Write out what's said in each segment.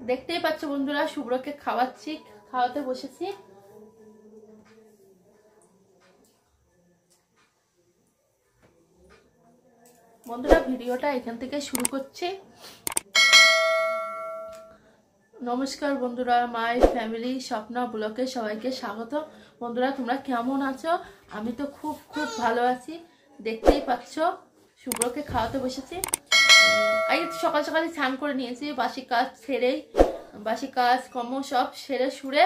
দেখতেই পাচ্ছ বন্ধুরা, শুভ্রকে খাওয়াচ্ছি, খাওয়াতে বসেছি। বন্ধুরা ভিডিওটা এখান থেকে শুরু করছি। নমস্কার বন্ধুরা, মাই ফ্যামিলি স্বপ্না ব্লগে সবাইকে স্বাগত। বন্ধুরা তোমরা কেমন আছো? আমি তো খুব খুব ভালো আছি। দেখতেই পাচ্ছ শুভ্রকে খাওয়াতে বসেছি। আগে সকাল সকালে স্নান করে নিয়েছি, বাসি কাজ সেরেই, বাসি কাজ কর্ম সব সেরে সুরে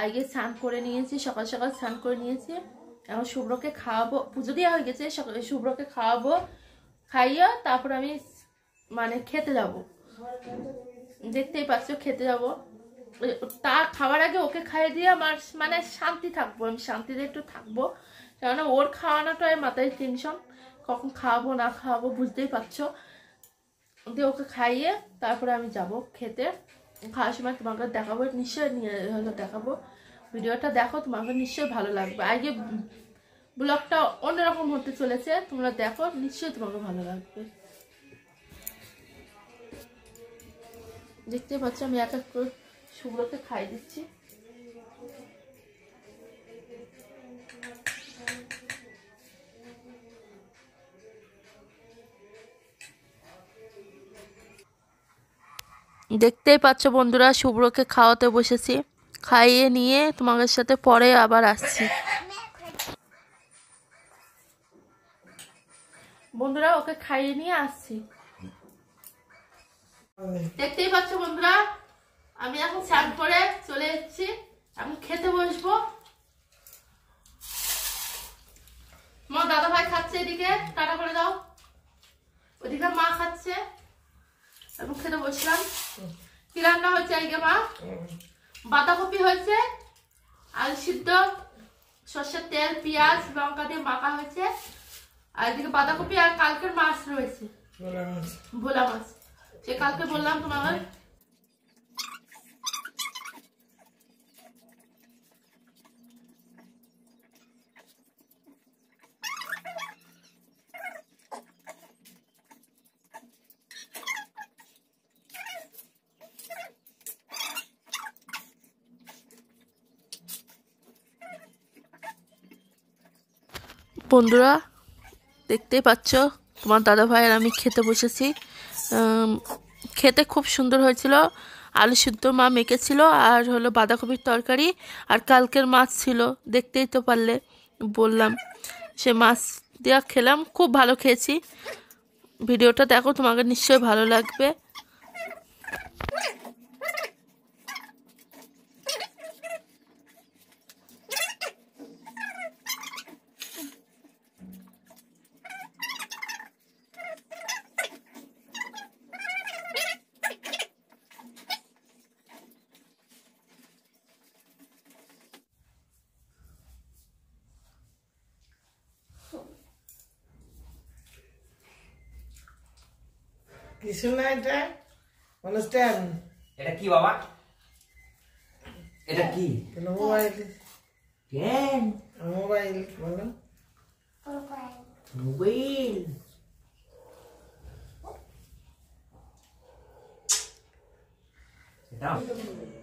আগে স্নান করে নিয়েছি, সকাল সকাল স্নান করে নিয়েছি। এখন শুভ্রকে খাওয়াবো, পুজো দেওয়া হয়ে গেছে, সকালে শুভ্রকে খাওয়াবো, খাইয়ে তারপর আমি মানে খেতে যাব। দেখতেই পাচ্ছ খেতে যাব। তা খাওয়ার আগে ওকে খাইয়ে দিয়ে আমার মানে শান্তি থাকবো, আমি শান্তিতে একটু থাকবো, কেননা ওর খাওয়ানোটাই মাথায় টেনশন, কখন খাওয়াবো না খাওয়াবো বুঝতেই পারছো। দিয়ে ওকে খাইয়ে তারপরে আমি যাব খেতে। খাওয়ার সময় তোমাকে দেখাবো, নিশ্চয়ই দেখাবো। ভিডিওটা দেখো, তোমাকে নিশ্চয়ই ভালো লাগবে। আগে ব্লগটা অন্যরকম হতে চলেছে, তোমরা দেখো, নিশ্চয়ই তোমাকে ভালো লাগবে। দেখতে পাচ্ছ আমি এক এক করে শুভ্রকে খাই দিচ্ছি। দেখতেই পাচ্ছ বন্ধুরা, শুভ্রকে খাওয়াতে বসেছি, খাইয়ে নিয়ে তোমাদের সাথে পরে আবার আসছি। বন্ধুরা ওকে খাইয়ে নিয়ে আসছি। দেখতেই পাচ্ছ বন্ধুরা, আমি এখন স্নান করে চলে এসেছি, এখন খেতে বসবো। মা দাদা ভাই খাচ্ছে, এদিকে টাটা করে দাও, ওদিকে মা খাচ্ছে, এখন খেতে বসলাম। কি রান্না হয়েছে আজকে মা? বাঁধাকপি হয়েছে, আলু সিদ্ধ, সর্ষের তেল, পেঁয়াজ, লঙ্কা দিয়ে মাখা হয়েছে, আর এদিকে বাঁধাকপি, আর কালকের মাছ রয়েছে, ভোলা মাছ, সে কালকে বললাম তোমাকে। বন্ধুরা দেখতেই পাচ্ছ তোমার দাদা ভাই আর আমি খেতে বসেছি। খেতে খুব সুন্দর হয়েছিল, আলু সিদ্ধ মা মেখেছিল, আর হলো বাঁধাকপির তরকারি, আর কালকের মাছ ছিল, দেখতেই তো পারলে, বললাম। সে মাছ দিয়ে খেলাম, খুব ভালো খেয়েছি। ভিডিওটা দেখো, তোমাকে নিশ্চয়ই ভালো লাগবে। কিছু না, এটা অনুষ্ঠান। এটা কি বাবা? এটা কি? মোবাইল। কেন মোবাইল বলো। মোবাইল।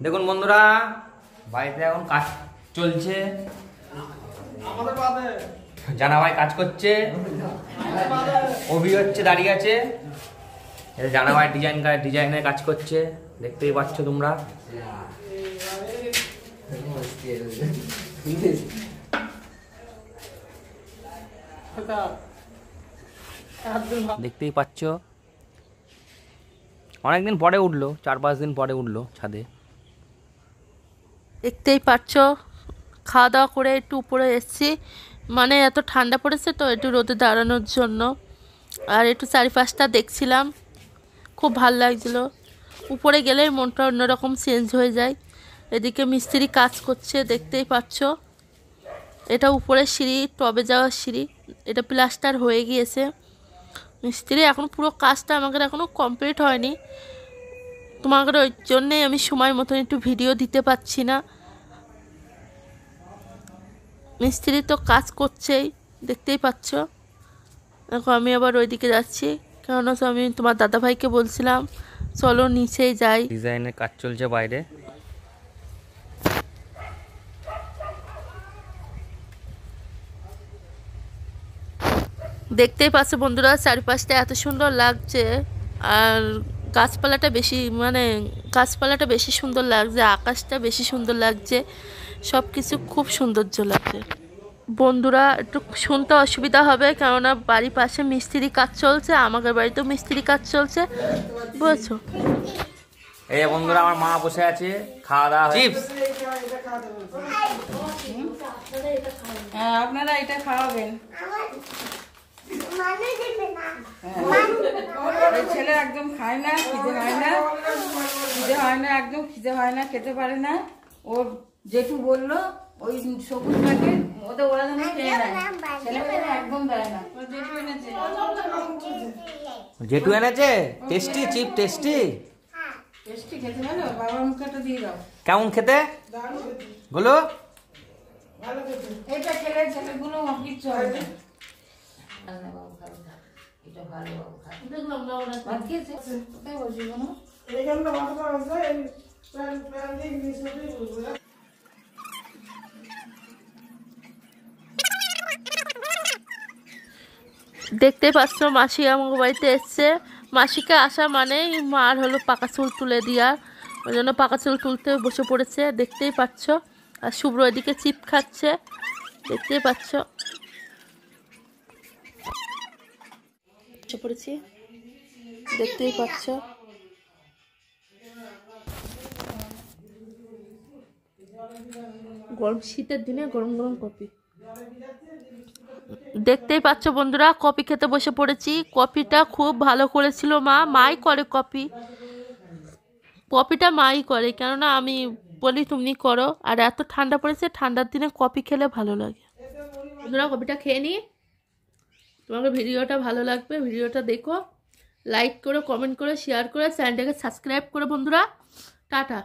দেখুন বন্ধুরা, বাড়িতে এখন কাজ চলছে, জানা ভাই কাজ করছে, অভি হচ্ছে দাঁড়িয়ে আছে, জানা ভাই ডিজাইনের কাজ করছে, দেখতেই পাচ্ছ তোমরা। দেখতেই পাচ্ছ অনেকদিন পরে উঠলো, 4-5 দিন পরে উঠলো ছাদে। দেখতেই পাচ্ছ খাওয়া দাওয়া করে একটু উপরে এসেছি, মানে এত ঠান্ডা পড়েছে তো একটু রোদে দাঁড়ানোর জন্য, আর একটু চারিপাশটা দেখছিলাম, খুব ভালো লাগছিলো। উপরে গেলেই মনটা অন্যরকম চেঞ্জ হয়ে যায়। এদিকে মিস্ত্রি কাজ করছে, দেখতেই পাচ্ছ। এটা উপরের সিঁড়ি, টবে যাওয়ার সিঁড়ি, এটা প্লাস্টার হয়ে গিয়েছে। মিস্ত্রি এখন পুরো কাজটা আমাদের এখনও কমপ্লিট হয়নি, তোমাদের ওই জন্যেই আমি সময় মতন একটু ভিডিও দিতে পারছি না। মিস্ত্রি তো কাজ করছেই, দেখতেই পাচ্ছ। দেখো আমি আবার ওইদিকে যাচ্ছি, কেননা তো আমি তোমার দাদাভাইকে বলছিলাম চলো নিচেই যাই। ডিজাইনের কাজ চলছে বাইরে। দেখতেই পাচ্ছ বন্ধুরা চারিপাশটা এত সুন্দর লাগছে, আর গাছপালাটা বেশি গাছপালাটা বেশি সুন্দর লাগছে, আকাশটা বেশি সুন্দর লাগছে, সব কিছু খুব সৌন্দর্য লাগছে। বন্ধুরা একটু শুনতে অসুবিধা হবে, কেননা বাড়ির পাশে মিস্ত্রি কাজ চলছে, আমাদের বাড়িতেও মিস্ত্রি কাজ চলছে, বুঝছো। এই যে বন্ধুরা আমার মা বসে আছে, খাওয়া দাওয়া চিপস। হ্যাঁ, আপনারা এটা খাওয়াবেন। ওই ছেলে একদম খায় না, খিদে হয় না, একদম খিদে হয় না, খেতে পারে না। ওর জেঠু বললো ওই সবুজ প্যাকেট ওরা যেন খেয়ে নেয়, ছেলেমেয়েরা একদম দেয় না। ওর জেঠু এনেছে। জেঠু এনেছে টেস্টি চিপ, টেস্টি টেস্টি খেতে ভালো, বাবার মুখটা দিয়ে দাও। কেমন খেতে বলো? এটা খেলে ছেলেগুলো কিচ্ছু হবে না। এটা ভালো বাবু খায়। ভাত খেয়েছে? কোথায় বসবি কোনো? এইখানটা মাথা আছে, এই প্যান দিয়ে নিচে দিয়ে বলবো। দেখতে পাচ্ছ মাসি আমার বাড়িতে এসছে, মাসিকে আসা মানেই মার হলো পাকা চুল তুলে দেওয়া, ওই জন্য পাকা চুল তুলতে বসে পড়েছে, দেখতেই পাচ্ছ। আর শুভ্র এদিকে চিপ খাচ্ছে, দেখতেই পাচ্ছ। বসে পড়েছি, দেখতেই পাচ্ছ। গরম শীতের দিনে গরম গরম কফি দেখতেই পাচ্ছ বন্ধুরা, কফি খেতে বসে পড়েছি। কফিটা খুব ভালো করেছিল মাই করে কফিটা মাই করে, কেননা আমি বলি তুমি করো, আর এত ঠান্ডা পড়েছে, ঠান্ডার দিনে কফি খেলে ভালো লাগে। বন্ধুরা কফিটা খেয়ে নিই, তোমাকে ভিডিওটা ভালো লাগবে, ভিডিওটা দেখো, লাইক করো, কমেন্ট করো, শেয়ার করো, চ্যানেলটাকে সাবস্ক্রাইব করো বন্ধুরা। টাটা।